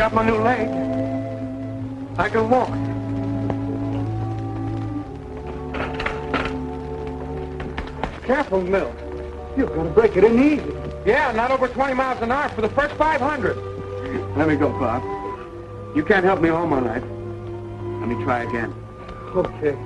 got my new leg. I can walk. Careful, Milt. You're going to break it in easy. Yeah, not over 20 miles an hour for the first 500. Let me go, Bob. You can't help me all my life. Let me try again. Okay.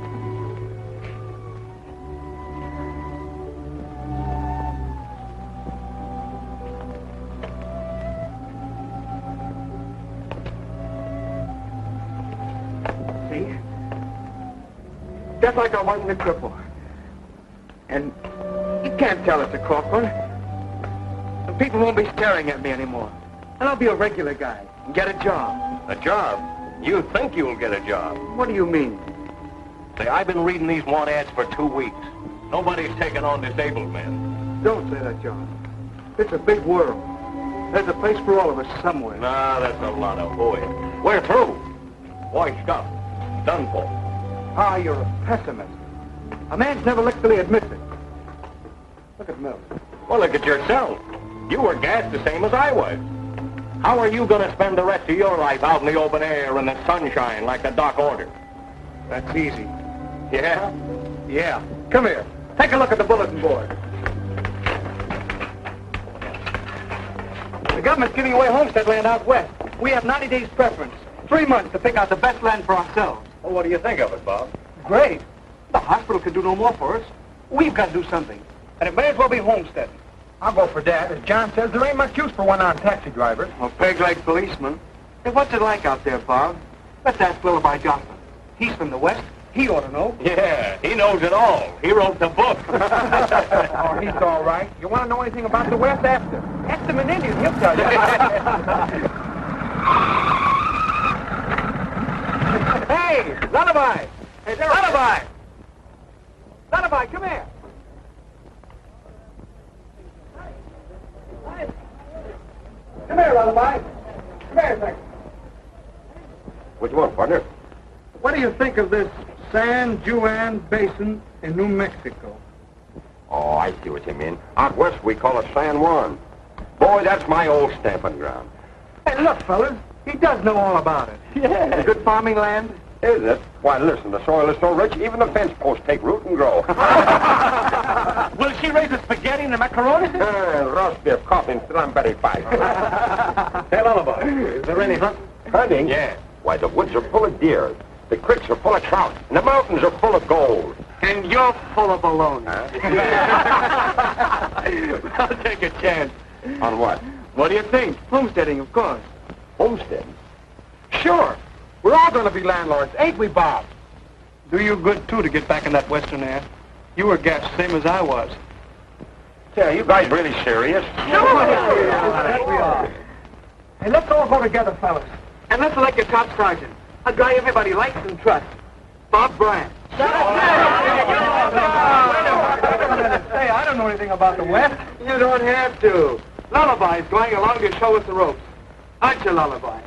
See? Just like I wasn't a cripple. And you can't tell it's a crook one. And people won't be staring at me anymore. And I'll be a regular guy and get a job. A job? You think you'll get a job? What do you mean? Say, I've been reading these want ads for 2 weeks. Nobody's taking on disabled men. Don't say that, John. It's a big world. There's a place for all of us somewhere. Nah, that's a lot of hooey. We're through. Washed up. Done for. Ah, you're a pessimist. A man's never licked till he admits it. Look at Milt. Well, look at yourself. You were gassed the same as I was. How are you going to spend the rest of your life out in the open air in the sunshine like the doc ordered? That's easy. Yeah? Yeah. Come here. Take a look at the bulletin board. The government's giving away homestead land out west. We have 90 days preference. 3 months to pick out the best land for ourselves. Well, what do you think of it, Bob? Great. The hospital can do no more for us. We've got to do something. And it may as well be homesteading. I'll go for that. As John says, there ain't much use for one-armed taxi drivers. Or peg-leg policemen. Hey, what's it like out there, Bob? Let's ask Lullaby Joslin. He's from the west. He ought to know. Yeah, he knows it all. He wrote the book. Oh, he's all right. You want to know anything about the west? Ask him. Ask him in Indian. He'll tell you. Hey, Lullaby! Hey, there, Lullaby! Lullaby, come here. Come here, Lullaby. Come here a second. What do you want, partner? What do you think of this San Juan Basin in New Mexico? Oh, I see what you mean. Out west, we call it San Juan. Boy, that's my old stamping ground. Hey, look, fellas. He does know all about it. Yeah. Good farming land? Is it? Why, listen, the soil is so rich, even the fence posts take root and grow. Will she raise the spaghetti and the macaroni? Roast beef, coffee, and strawberry pie. Hey, Lullaby, is there any hunting? Hunting? Yeah. Why, the woods are full of deer. The creeks are full of trout. And the mountains are full of gold. And you're full of baloney. Huh? I'll take a chance. On what? What do you think? Homesteading, of course. Homestead? Sure. We're all going to be landlords, ain't we, Bob? Do you good, too, to get back in that western air. You were gassed, same as I was. Yeah, you guys really serious? Sure. That we are. Hey, let's all go together, fellas. And let's elect your top sergeant. A guy everybody likes and trusts. Bob Bryant. Say, I don't know anything about the West. You don't have to. Lullaby's going along to show us the ropes. Aren't you, Lullaby?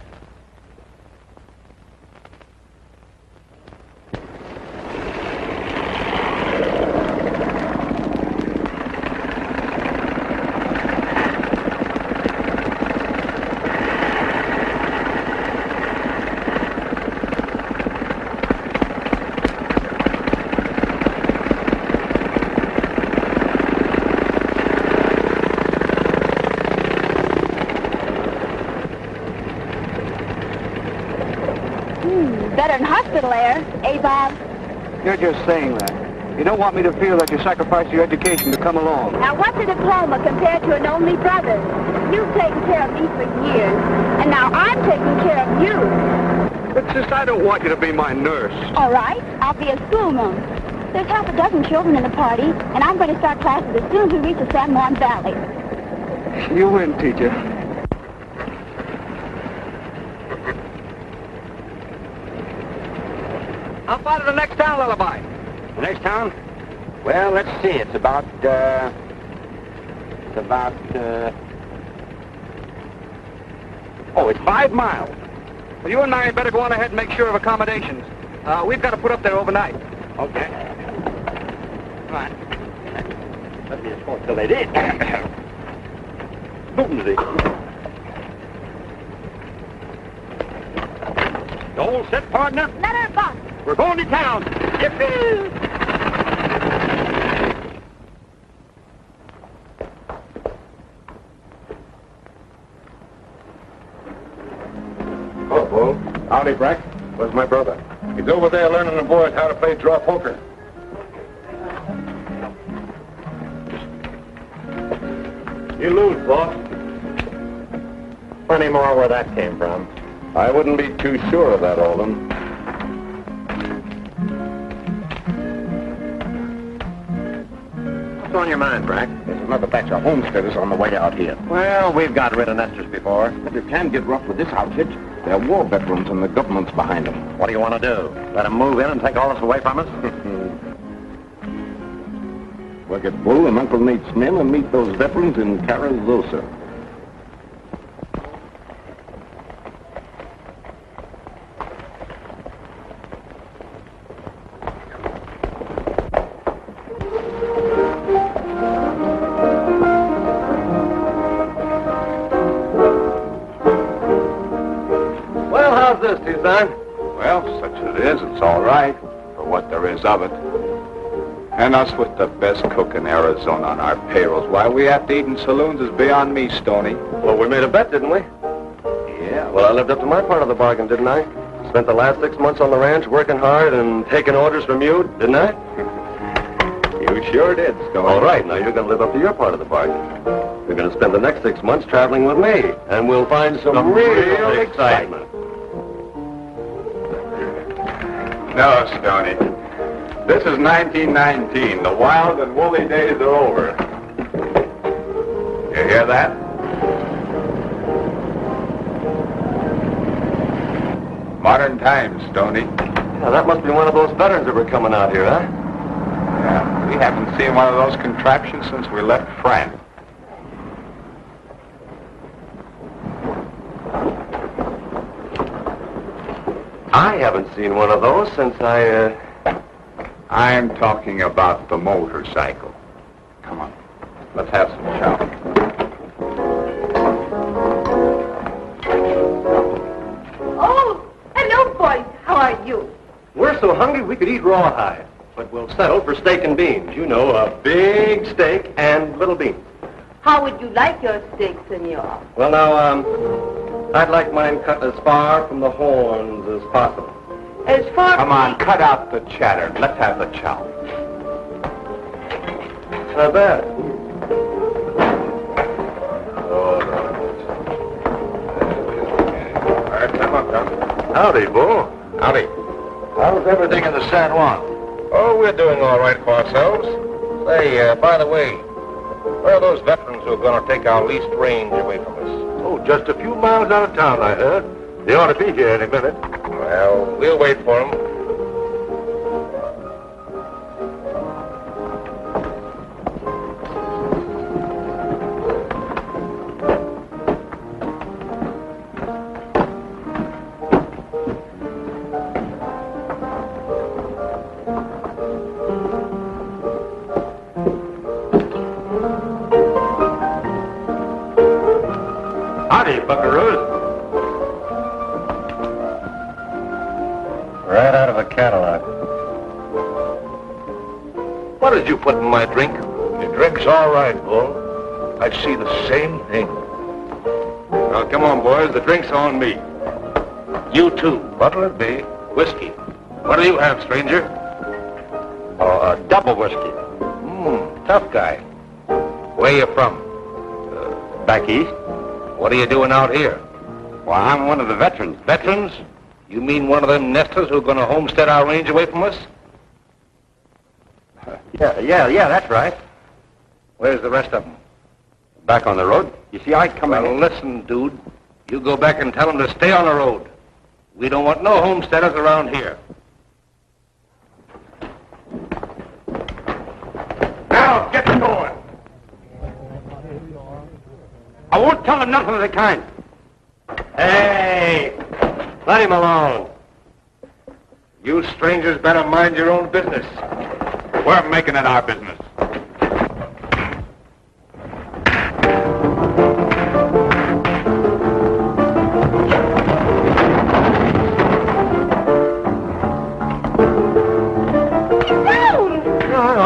Better than hospital air, eh, Bob? You're just saying that. You don't want me to feel that you sacrificed your education to come along. Now, what's a diploma compared to an only brother? You've taken care of me for years, and now I'm taking care of you. It's just I don't want you to be my nurse. All right, I'll be a schoolma'am. There's half a dozen children in the party, and I'm going to start classes as soon as we reach the San Juan Valley. You win, teacher. How far to the next town, Lullaby? The next town? Well, let's see. It's about, Oh, it's 5 miles. Well, you and I had better go on ahead and make sure of accommodations. We've got to put up there overnight. Okay. Right. Let me escort the lady. Boomsy. You all set, partner? Let her bust. We're going to town. Yippee! Oh, Bull. Howdy, Brack. Where's my brother? He's over there learning the boys how to play draw poker. You lose, boss. Plenty more where that came from. I wouldn't be too sure of that, Olin. What's on your mind, Brack? There's another batch of homesteaders on the way out here. Well, we've got rid of nesters before. But you can get rough with this outfit. They're war veterans and the government's behind them. What do you want to do? Let them move in and take all this away from us? We'll get Bull and Uncle Nate's men and meet those veterans in Carrizozo. Well, how's this, Tucson? Well, such as it is, it's all right, for what there is of it. And us with the best cook in Arizona on our payrolls. Why we have to eat in saloons is beyond me, Stony. Well, we made a bet, didn't we? Yeah, Well, I lived up to my part of the bargain, didn't I? Spent the last 6 months on the ranch working hard and taking orders from you, didn't I? you sure did, Stony. All right, now you're going to live up to your part of the bargain. You're going to spend the next 6 months traveling with me, and we'll find some real excitement. No, Stony. This is 1919. The wild and woolly days are over. You hear that? Modern times, Stony. Yeah, that must be one of those veterans that were coming out here, huh? Yeah, we haven't seen one of those contraptions since we left France. I haven't seen one of those since I'm talking about the motorcycle. Come on, let's have some chow. Oh, hello, boys. How are you? We're so hungry we could eat rawhide, but we'll settle for steak and beans. You know, a big steak and little beans. How would you like your steak, senor? Well, now, I'd like mine cut as far from the horns as possible. As far Come on, cut out the chatter. Let's have the chow. Not bad. All right, come on, come. Howdy, Bo. Howdy. How's everything in the San Juan? Oh, we're doing all right for ourselves. Say, by the way, where are those veterans who are going to take our least range away from us? Oh, just a few miles out of town, I heard. They ought to be here any minute. Well, we'll wait for them. Howdy, buckaroos. Right out of a Cadillac. What did you put in my drink? Your drink's all right, Bull. I see the same thing. Well, come on, boys. The drink's on me. You too. What'll it be? Whiskey. What do you have, stranger? Oh, a double whiskey. Tough guy. Where you from? Back east. What are you doing out here? Well, I'm one of the veterans. Veterans? You mean one of them nesters who are going to homestead our range away from us? Yeah, that's right. Where's the rest of them? Back on the road. You see, I come Well, in. listen, dude. You go back and tell them to stay on the road. We don't want no homesteaders around here. Now, get going. I won't tell them nothing of the kind. Hey, let him alone. You strangers better mind your own business. We're making it our business.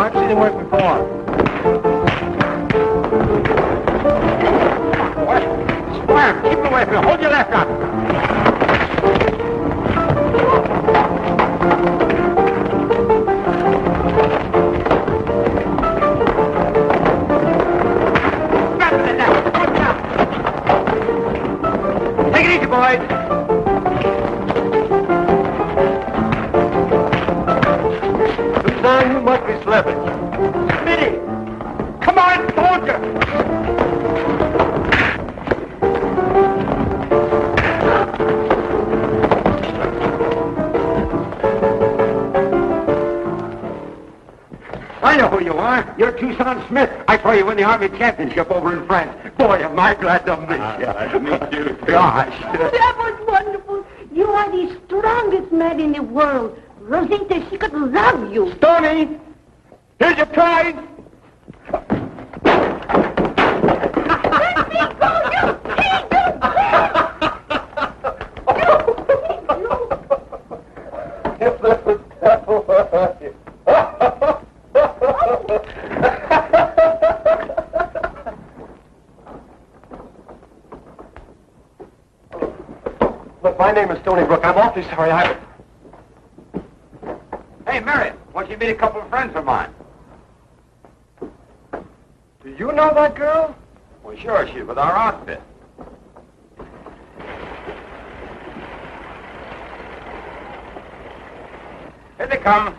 I've seen him work before. Squire, keep him away from you. Hold your left up. Take it easy, boys. Tucson, you must be slipping. Smitty! Come on, soldier! I know who you are. You're Tucson Smith. I saw you win the Army Championship over in France. Boy, am I glad to meet you. Glad to meet you. Gosh. That was wonderful. You are the strongest man in the world. Rosita, she could love you. Stony, here's your prize. Let me go, you pig! Look, my name is Stony Brooke. I'm awfully sorry. Hey, Mary, why don't you meet a couple of friends of mine? Do you know that girl? Well, sure, she's with our outfit. Here they come.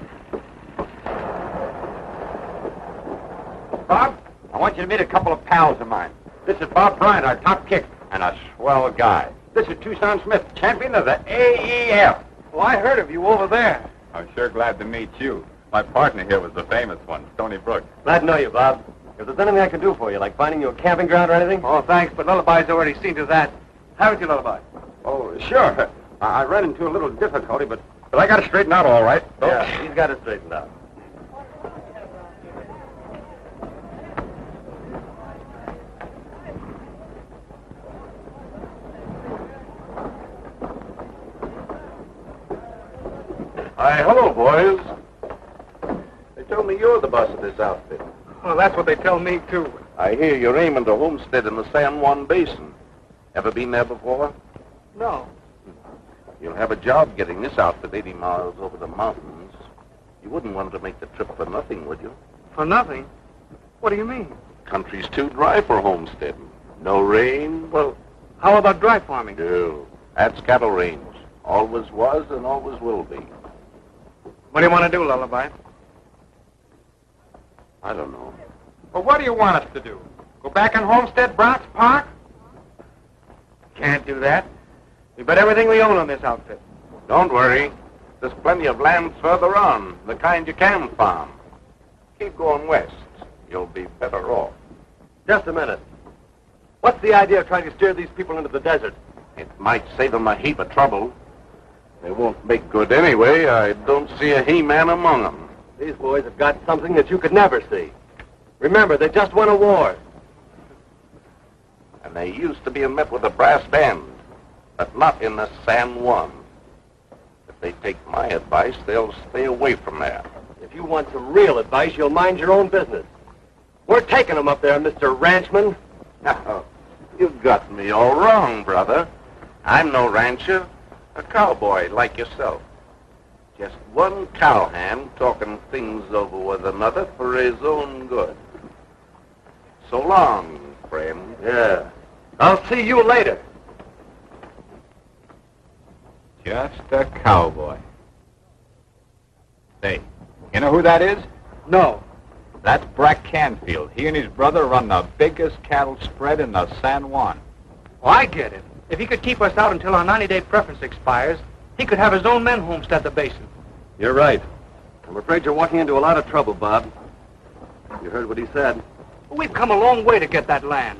Bob, I want you to meet a couple of pals of mine. This is Bob Bryant, our top kicker, and a swell guy. This is Tucson Smith, champion of the AEF. Well, I heard of you over there. I'm sure glad to meet you. My partner here was the famous one, Stony Brooke. Glad to know you, Bob. If there's anything I can do for you, like finding you a camping ground or anything? Oh, thanks, but Lullaby's already seen to that. Haven't you, Lullaby? Oh, sure. I ran into a little difficulty, but I got it straightened out all right. So. Yeah, he's got it straightened out. Hi, hello, boys. They told me you're the boss of this outfit. Well, that's what they tell me, too. I hear you're aiming to homestead in the San Juan Basin. Ever been there before? No. You'll have a job getting this outfit 80 miles over the mountains. You wouldn't want to make the trip for nothing, would you? For nothing? What do you mean? Country's too dry for homesteading. No rain. Well, how about dry farming? No. That's cattle range. Always was and always will be. What do you want to do, Lullaby? I don't know. Well, what do you want us to do? Go back and homestead Bronx Park? Can't do that. We bet everything we own on this outfit. Don't worry. There's plenty of land further on, the kind you can farm. Keep going west. You'll be better off. Just a minute. What's the idea of trying to steer these people into the desert? It might save them a heap of trouble. They won't make good anyway. I don't see a he-man among them. These boys have got something that you could never see. Remember, they just won a war. And they used to be met with a brass band, but not in the San Juan. If they take my advice, they'll stay away from there. If you want some real advice, you'll mind your own business. We're taking them up there, Mr. Ranchman. Now, you've got me all wrong, brother. I'm no rancher, a cowboy like yourself. Just one cowhand talking things over with another for his own good. So long, friend. Yeah. I'll see you later. Just a cowboy. Say, you know who that is? No. That's Brack Canfield. He and his brother run the biggest cattle spread in the San Juan. Oh, I get it. If he could keep us out until our 90-day preference expires, he could have his own men homestead the basin. You're right. I'm afraid you're walking into a lot of trouble, Bob. You heard what he said. We've come a long way to get that land.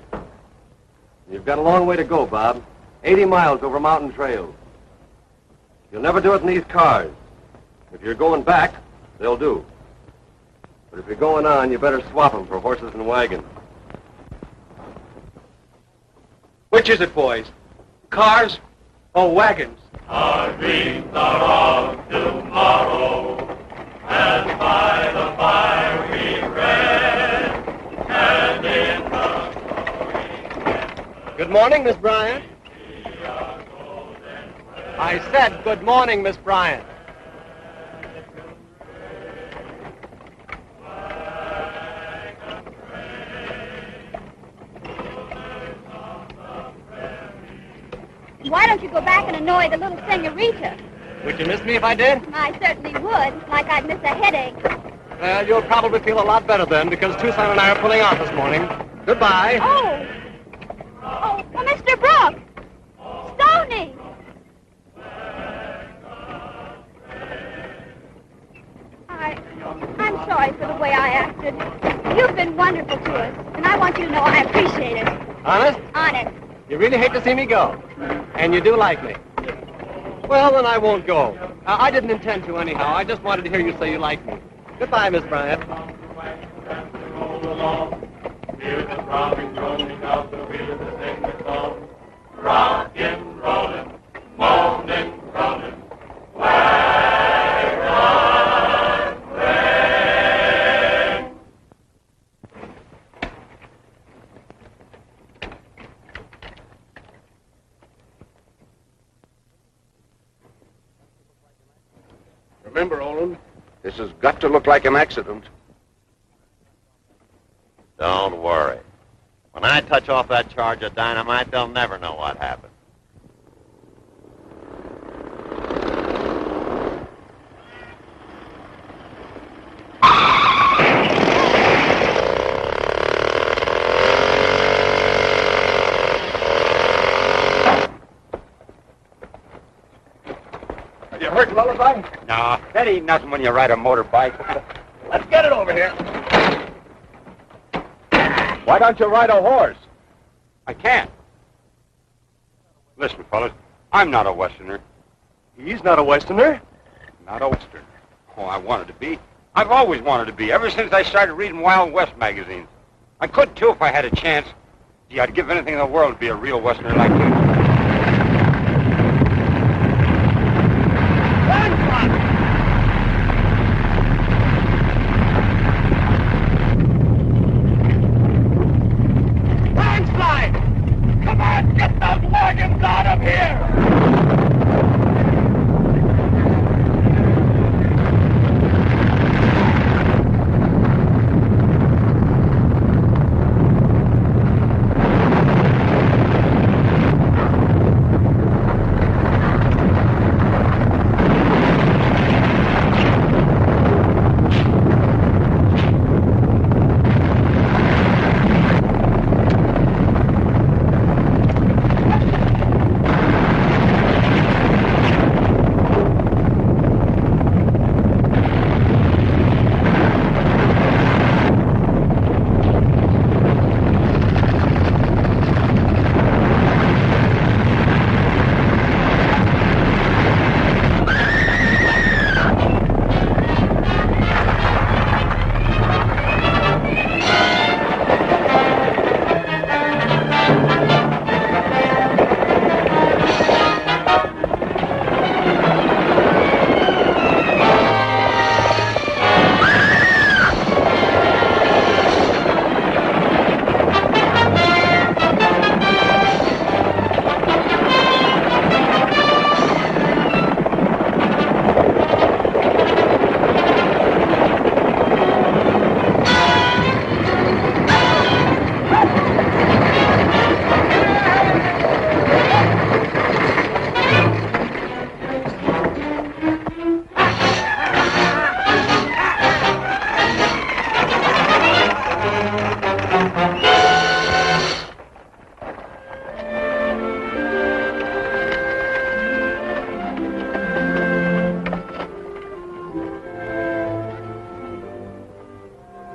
You've got a long way to go, Bob. 80 miles over mountain trails. You'll never do it in these cars. If you're going back, they'll do. But if you're going on, you better swap them for horses and wagons. Which is it, boys? Cars or wagons? Our dreams are of tomorrow, as by the fire we Good morning, Miss Bryant. I said good morning, Miss Bryant. Why don't you go back and annoy the little senorita? Would you miss me if I did? I certainly would, like I'd miss a headache. Well, you'll probably feel a lot better then, because Tucson and I are pulling off this morning. Goodbye. Oh, well, Mr. Brooke! Stony! I'm sorry for the way I acted. You've been wonderful to us, and I want you to know I appreciate it. Honest? Honest. You really hate to see me go. And you do like me. Well, then I won't go. I didn't intend to anyhow. I just wanted to hear you say you like me. Goodbye, Miss Bryant. Rockin', rollin', moanin', rollin', Remember, Olin, this has got to look like an accident. Don't worry. When I touch off that charge of dynamite, they'll never know what happened. You hurt, Lullaby? No, that ain't nothing when you ride a motorbike. Let's get it over here. Why don't you ride a horse? I can't. Listen, fellas, I'm not a Westerner. He's not a Westerner. Not a Westerner. Oh, I wanted to be. I've always wanted to be, ever since I started reading Wild West magazines. I could, too, if I had a chance. Gee, I'd give anything in the world to be a real Westerner like you. Come on, get those wagons out of here!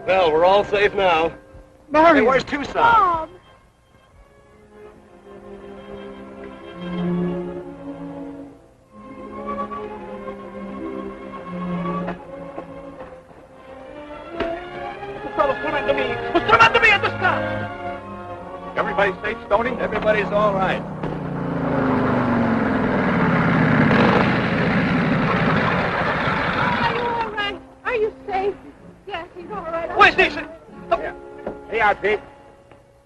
Well, we're all safe now. Mary, Hey, where's Tucson? Bob! the fellow put him to me. Put him to me at the stop. Everybody safe, Stony? Everybody's all right. Are you all right? Are you safe? Yes, he's all right. Where's Nixon? Yeah. Hey, out, Pete.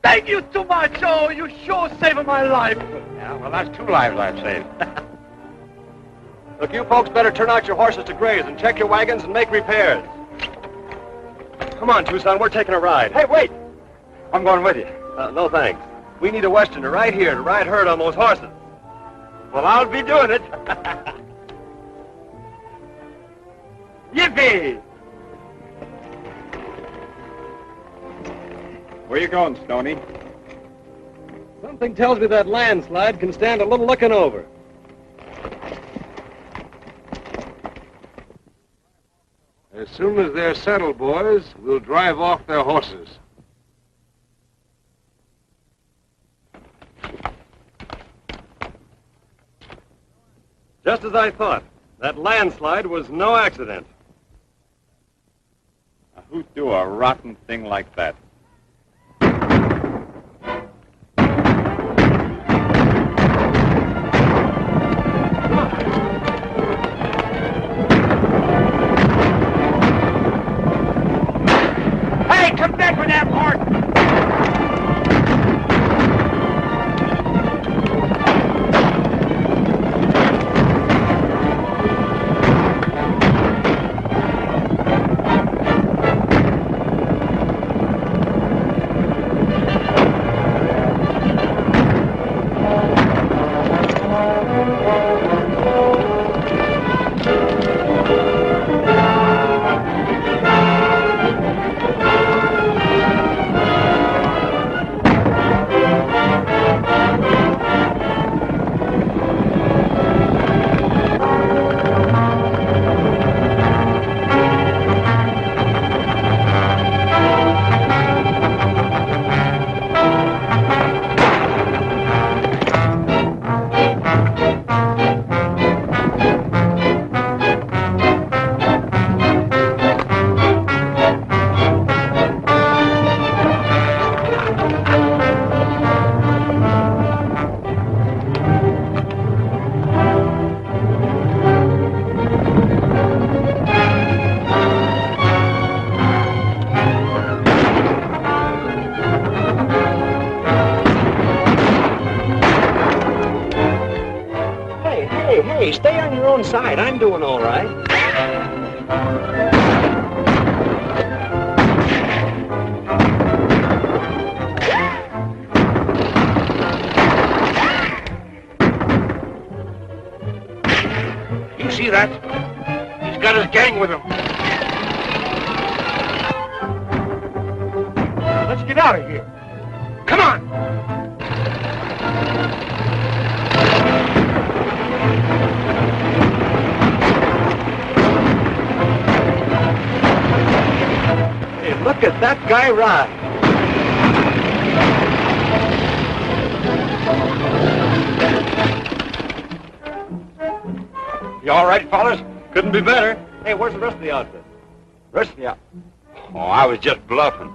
Thank you so much. Oh, you sure saved my life. Yeah, well, that's 2 lives I've saved. Look, you folks better turn out your horses to graze and check your wagons and make repairs. Come on, Tucson, we're taking a ride. Hey, wait. I'm going with you. No, thanks. We need a Westerner right here to ride herd on those horses. Well, I'll be doing it. Yippee! Where you going, Stony? Something tells me that landslide can stand a little looking over. As soon as they're settled, boys, we'll drive off their horses. Just as I thought. That landslide was no accident. Now, who'd do a rotten thing like that? Hey, come back with that horse! Hey, stay on your own side. I'm doing all right. You see that? He's got his gang with him. Let's get out of here. Come on! Hey, look at that guy ride. You all right, fellas? Couldn't be better. Hey, where's the rest of the outfit? Oh, I was just bluffing.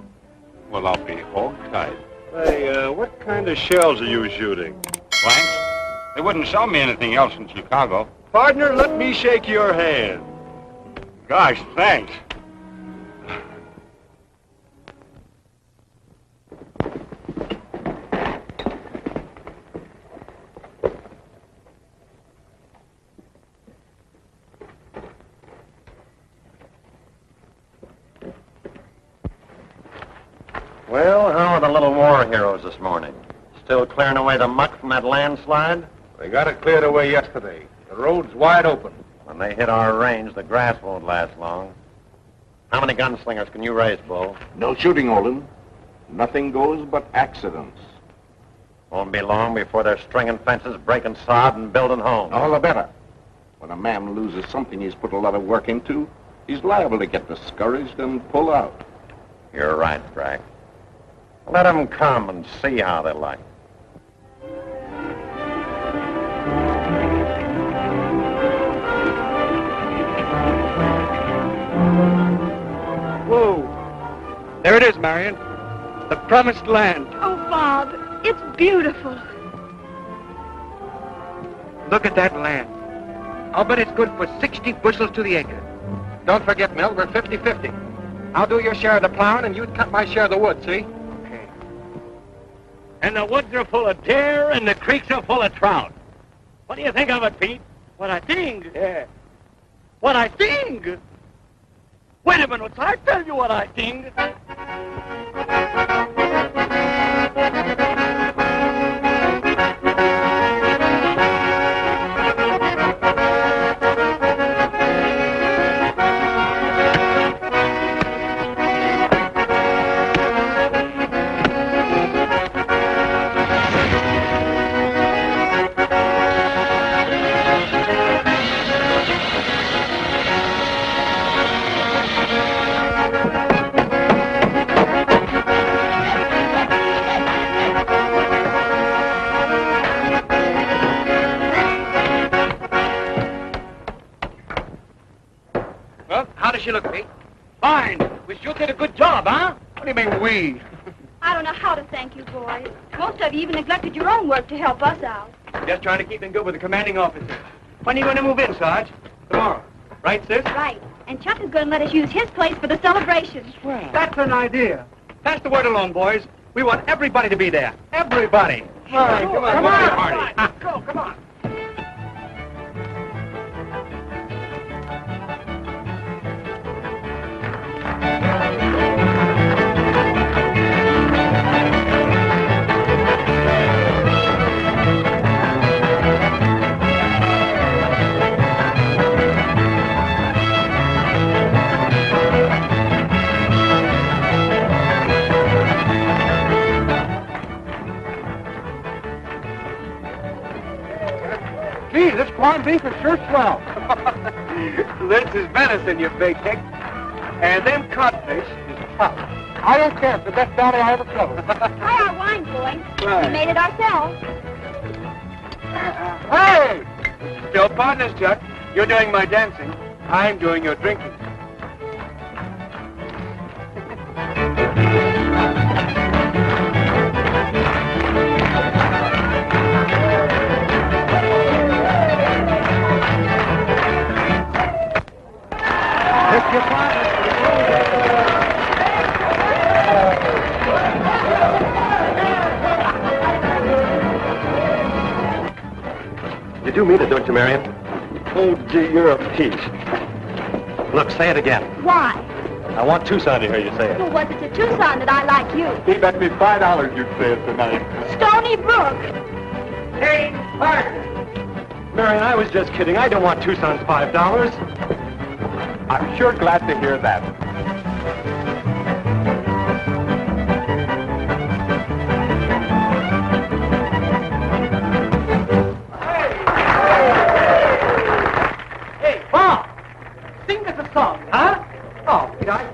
Well, I'll be hog-tied. Hey, what kind of shells are you shooting? Blanks? They wouldn't sell me anything else in Chicago. Partner, let me shake your hand. Gosh, thanks. Well, how are the little war heroes this morning? Still clearing away the muck from that landslide? We got it cleared away yesterday. The road's wide open. When they hit our range, the grass won't last long. How many gunslingers can you raise, Bull? No shooting, Olin. Nothing goes but accidents. Won't be long before they're stringing fences, breaking sod, and building homes. All the better. When a man loses something he's put a lot of work into, he's liable to get discouraged and pull out. You're right, Brack. Let them come and see how they like. Whoa. There it is, Marion. The promised land. Oh, Bob, it's beautiful. Look at that land. I'll bet it's good for 60 bushels to the acre. Don't forget, Mill, we're 50-50. I'll do your share of the plowing and you cut my share of the wood, see? Okay. And the woods are full of deer, and the creeks are full of trout. What do you think of it, Pete? What I think? Yeah. What I think? Wait a minute, I tell you what I think. How does she look, Pete? Fine. We sure did a good job, huh? What do you mean, we? I don't know how to thank you, boys. Most of you even neglected your own work to help us out. Just trying to keep in good with the commanding officer. When are you going to move in, Sarge? Tomorrow. Right, sis? Right. And Chuck is going to let us use his place for the celebration. That's an idea. Pass the word along, boys. We want everybody to be there. Everybody. All right, come on. Come on. Party. Go, come on. Gee, this corned beef is sure swell. This is venison, you big hick. And them codfish is tough. I don't care. It's the best bounty I ever covered. Try our wine, boys. Right. We made it ourselves. Hey! Still partners, Chuck. You're doing my dancing. I'm doing your drinking. Pick your partners. You do mean it, don't you, Marion? Oh, gee, you're a peach. Look, say it again. Why? I want Tucson to hear you say it. Well, was it to Tucson that I like you? He bet me $5 you'd say it tonight. Stony Brook. Hey, partner. Marion, I was just kidding. I don't want Tucson's $5. I'm sure glad to hear that. Hey, Bob. Sing us a song, huh? Oh, did I?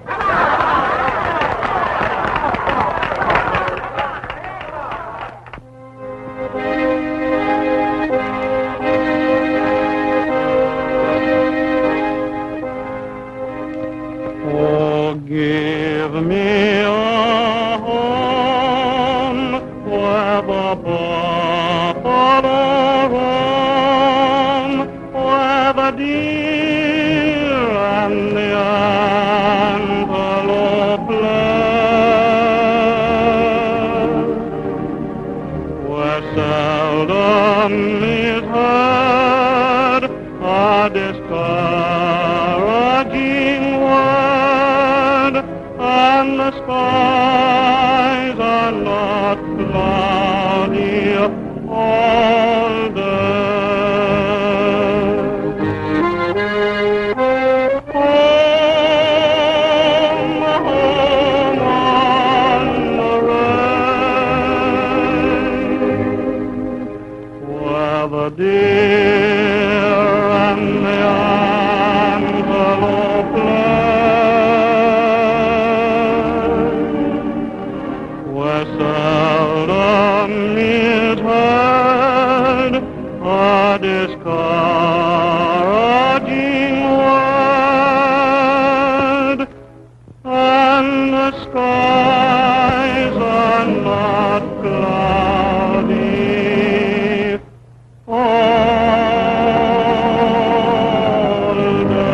Oh, give me a home where the buffalo roam, where the deer and the antelope play, where seldom is heard a discouraging word, and the skies are not cloudy all day. Home, home on the range, where the deer and the antelope play, where seldom is heard a discouraging word, and the skies are not cloudy all day.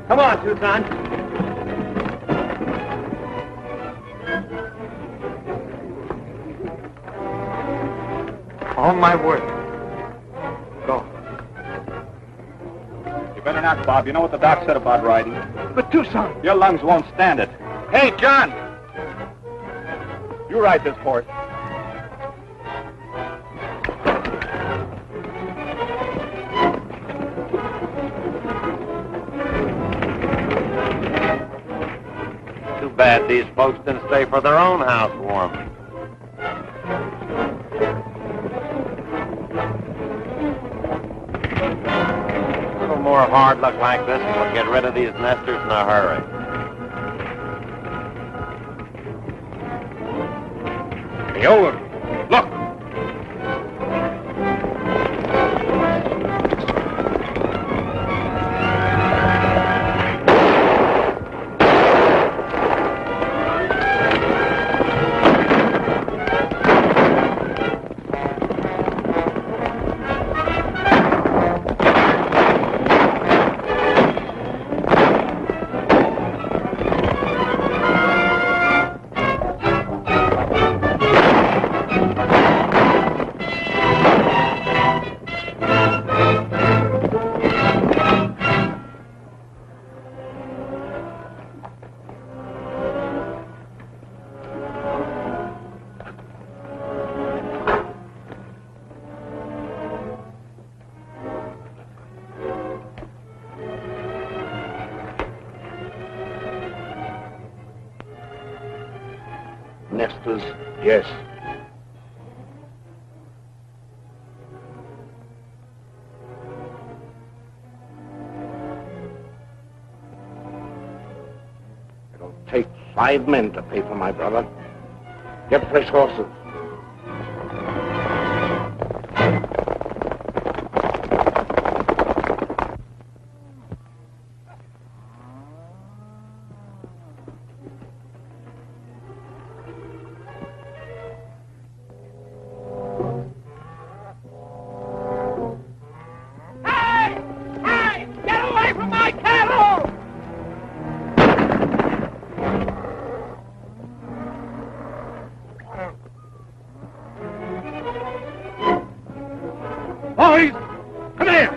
Come on, Tucson. On my word. Go. You better not, Bob. You know what the doc said about riding. But Tucson. Your lungs won't stand it. Hey, John. You ride this horse. Bad these folks didn't stay for their own housewarming. A little more hard luck like this and we'll get rid of these nesters in a hurry. Hey, Olin, look! Nesters, yes. It'll take 5 men to pay for my brother. Get fresh horses. Boys, come here.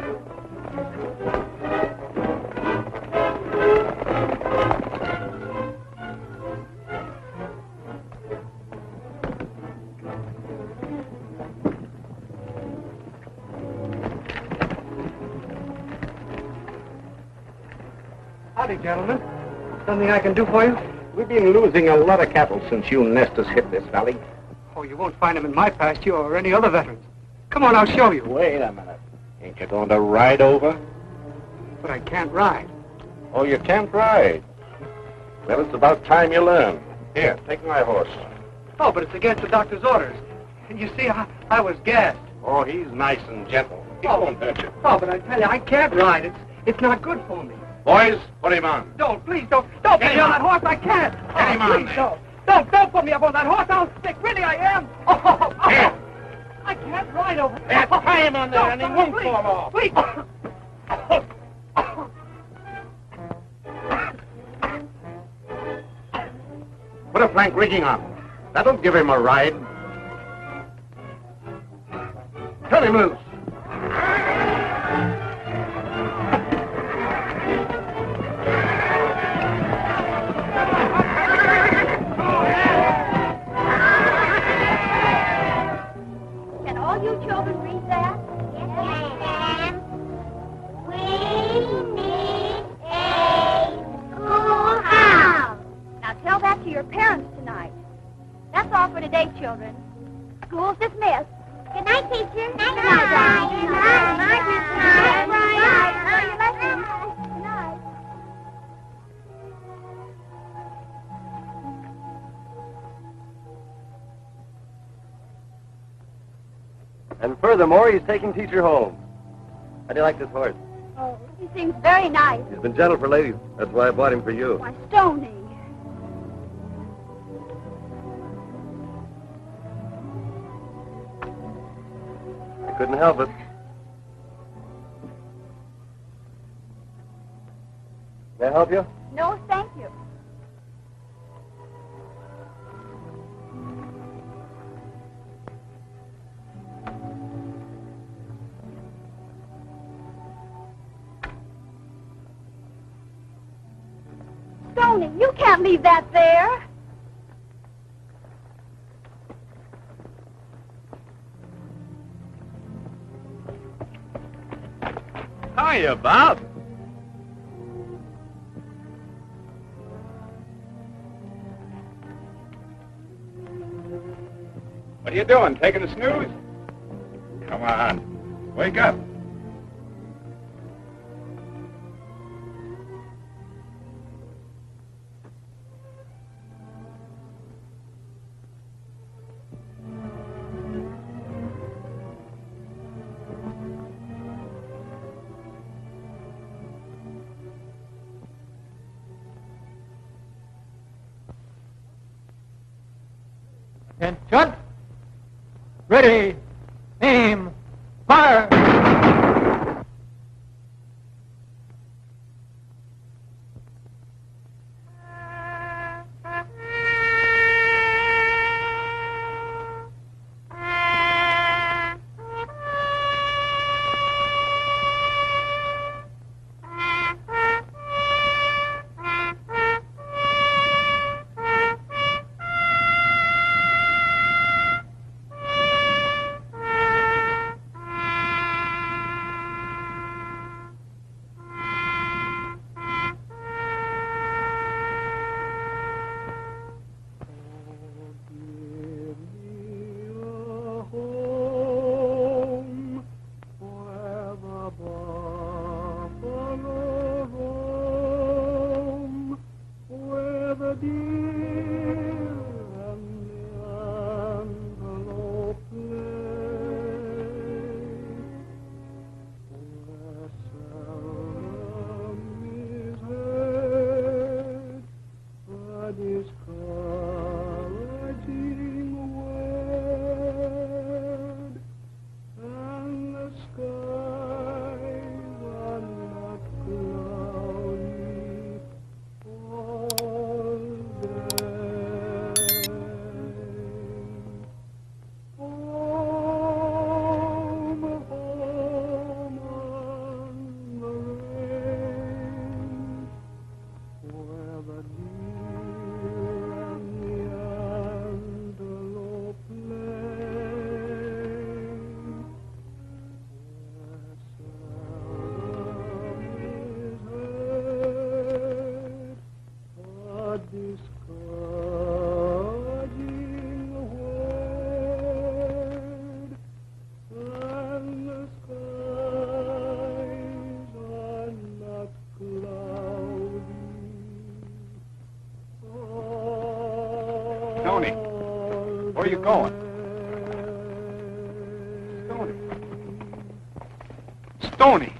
Howdy, gentlemen. Something I can do for you? We've been losing a lot of cattle since you nesters hit this valley. Oh, you won't find them in my pasture or any other veterans. Come on, I'll show you. Wait a minute. Ain't you going to ride over? But I can't ride. Oh, you can't ride? Well, it's about time you learn. Here, take my horse. Oh, but it's against the doctor's orders. You see, I was gassed. Oh, he's nice and gentle. He won't hurt you. Oh, but I tell you, I can't ride. It's not good for me. Boys, put him on. Don't, please, don't put me on that horse. I can't. Get him on Please, there. don't put me up on that horse. I'll stick. Really, I am. Here. I can't ride over. Here, tie him on there and he won't please, fall off. Please. Put a flank rigging on. That'll give him a ride. Turn him loose. Can all you children read that? Yes, ma'am. We need a schoolhouse. Now tell that to your parents tonight. That's all for today, children. School's dismissed. Good night, teacher. Night, Brian. Good night, Miss Brian. Learn your lesson. Good night. And furthermore, he's taking teacher home. How do you like this horse? Oh, he seems very nice. He's been gentle for ladies. That's why I bought him for you. Why, Stony. I couldn't help it. May I help you? No, thank you. Stony, you can't leave that there. Hiya, Bob. What are you doing, taking a snooze? Come on, wake up. Attention. Ready. Aim. Fire. Tony, where are you going? Stony. Stony.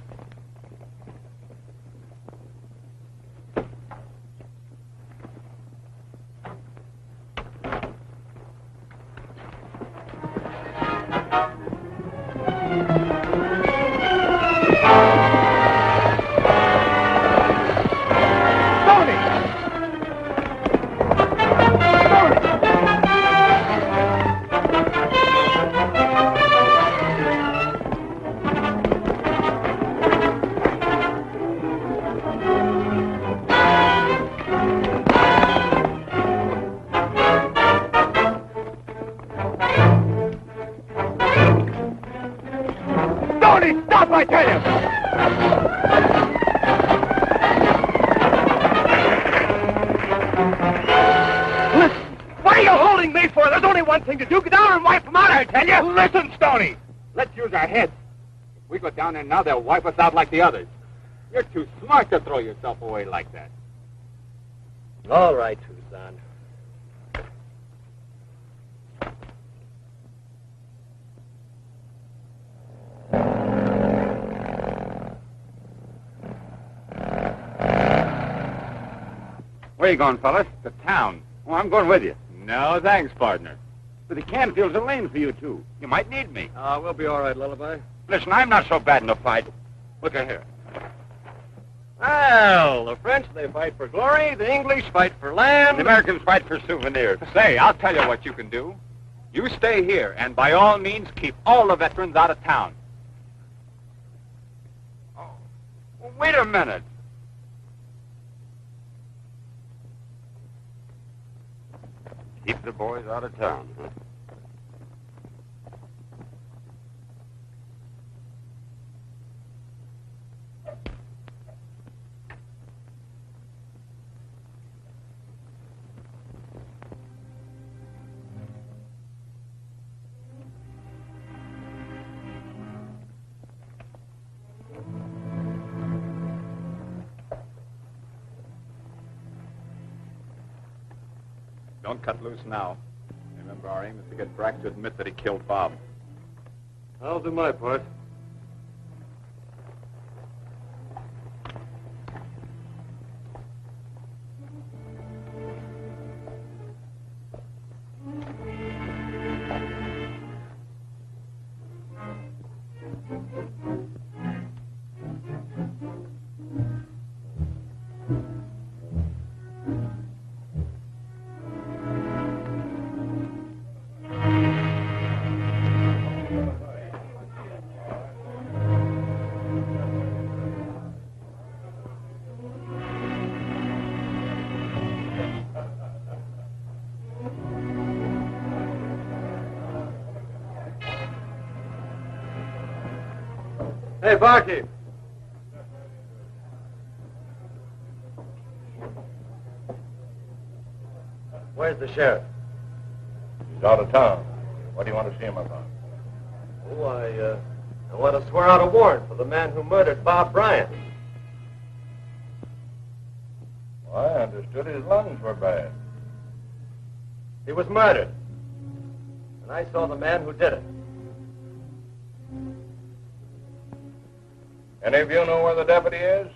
I tell you! Listen, what are you holding me for? There's only one thing to do. Get down and wipe them out, I tell you! Listen, Stony! Let's use our heads. If we go down there now, they'll wipe us out like the others. You're too smart to throw yourself away like that. All right, Tucson. Where are you going, fellas? To town. Oh, I'm going with you. No, thanks, partner. But the Canfields are lame for you, too. You might need me. We'll be all right, Lullaby. Listen, I'm not so bad in a fight. Look at here. Well, the French, they fight for glory. The English fight for land. The Americans fight for souvenirs. Say, I'll tell you what you can do. You stay here, and by all means, keep all the veterans out of town. Oh, well, wait a minute. Keep the boys out of town, huh? Don't cut loose now. Remember, our aim is to get Brack to admit that he killed Bob. I'll do my part. Hey, barkeep. Where's the sheriff? He's out of town. What do you want to see him about? Oh, I want to swear out a warrant for the man who murdered Bob Bryant. Well, I understood his lungs were bad. He was murdered. And I saw the man who did it. Any of you know where the deputy is?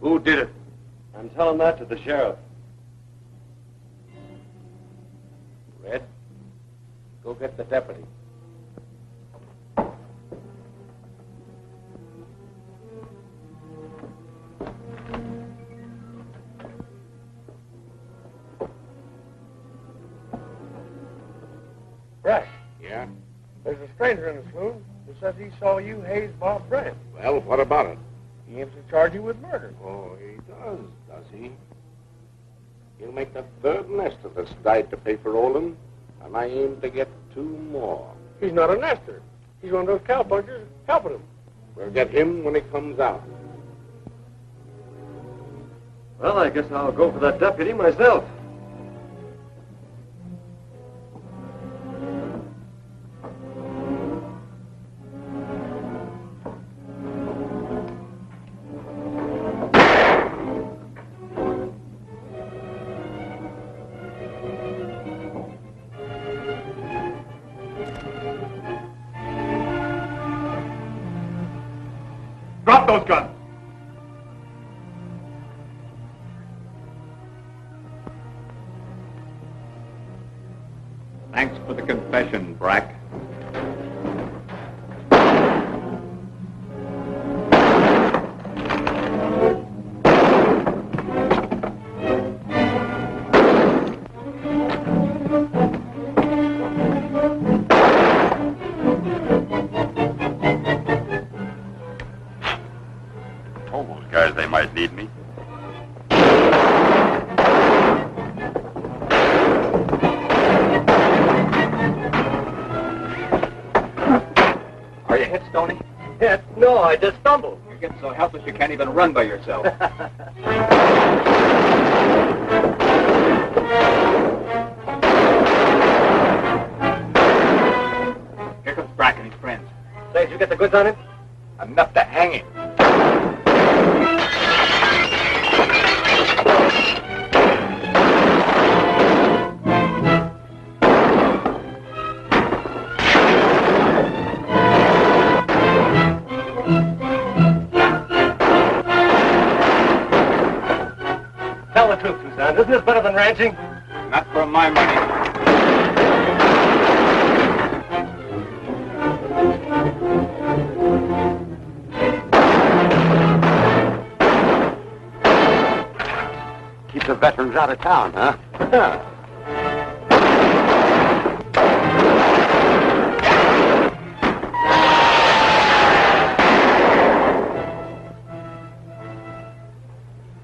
Who did it? I'm telling that to the sheriff. Red, go get the deputy. Brack, Yeah? there's a stranger in the saloon who says he saw you haze Bob Bryant. Well, what about it? He aims to charge you with murder. Oh, he does he? He'll make the third nest of this died to pay for Olin, and I aim to get 2 more. He's not a nester. He's one of those cowpunchers helping him. We'll get him when he comes out. Well, I guess I'll go for that deputy myself. those guns. Thanks for the confession, Brack. Told those guys they might need me. Are you hit, Stony? Hit? No, I just stumbled. You're getting so helpless you can't even run by yourself. Here comes Brack and his friends. Say, did you get the goods on him? Enough to hang him. Tell the truth, Tucson. Isn't this better than ranching? Not for my money. Keep the veterans out of town, huh?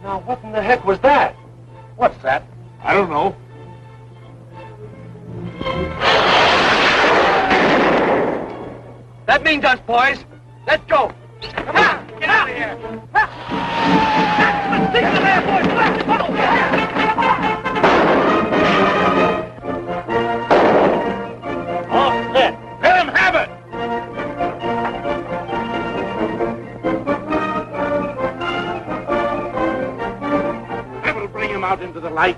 Now, what in the heck was that? What's that? I don't know. That means us, boys. Let's go. Come on, get out of here. Let's stick to there, boys. Let's go. All set. Let him have it! I will bring him out into the light.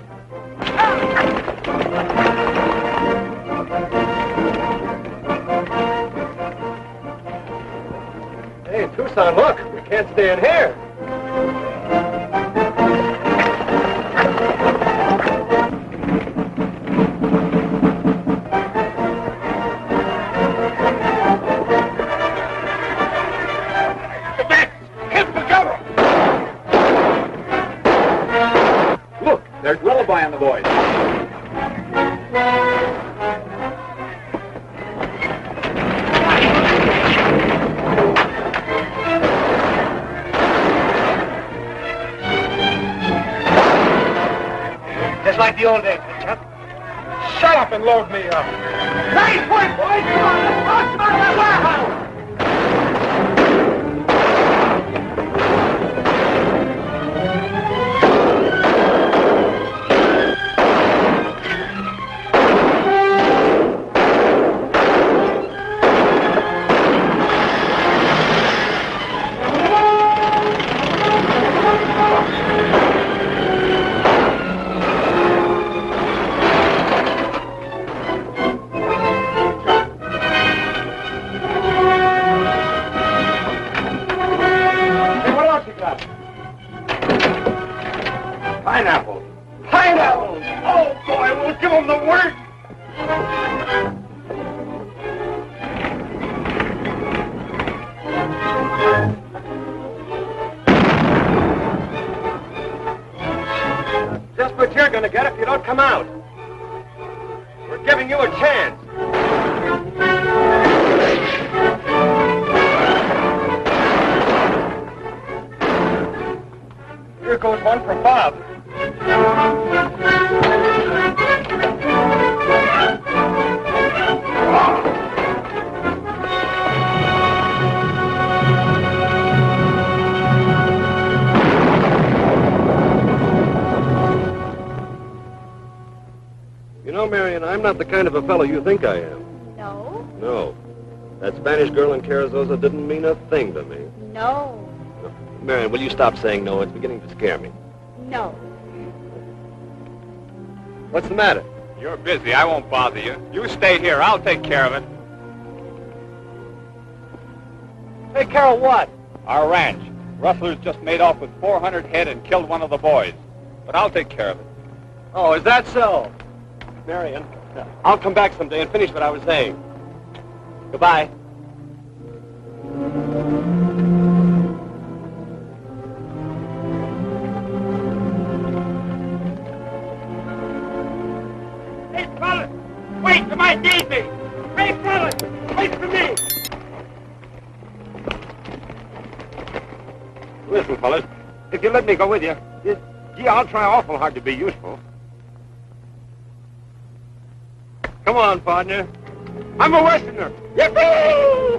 Hey, Tucson, look. We can't stay in here. Hit the cover! Look, there's Lullaby and the boys. Just like the old days, Chuck. Shut up and load me up. Nice work, boys! Come on, let's toss them out of that warehouse! Pineapples. Pineapples! Oh, boy, we'll give them the work! Just what you're gonna get if you don't come out. We're giving you a chance. Here goes one for Bob. You know, Marion, I'm not the kind of a fellow you think I am. No. No. That Spanish girl in Carrizozo didn't mean a thing to me. No. Marion, will you stop saying no? It's beginning to scare me. No. What's the matter? You're busy. I won't bother you. You stay here. I'll take care of it. Take care of what? Our ranch. Rustlers just made off with 400 head and killed one of the boys. But I'll take care of it. Oh, is that so? Marion, I'll come back someday and finish what I was saying. Goodbye. Hey, fellas! Wait for my daisy! Hey, fellas! Wait for me! Listen, fellas, if you let me go with you, gee, I'll try awful hard to be useful. Come on, partner. I'm a Westerner. Yippee!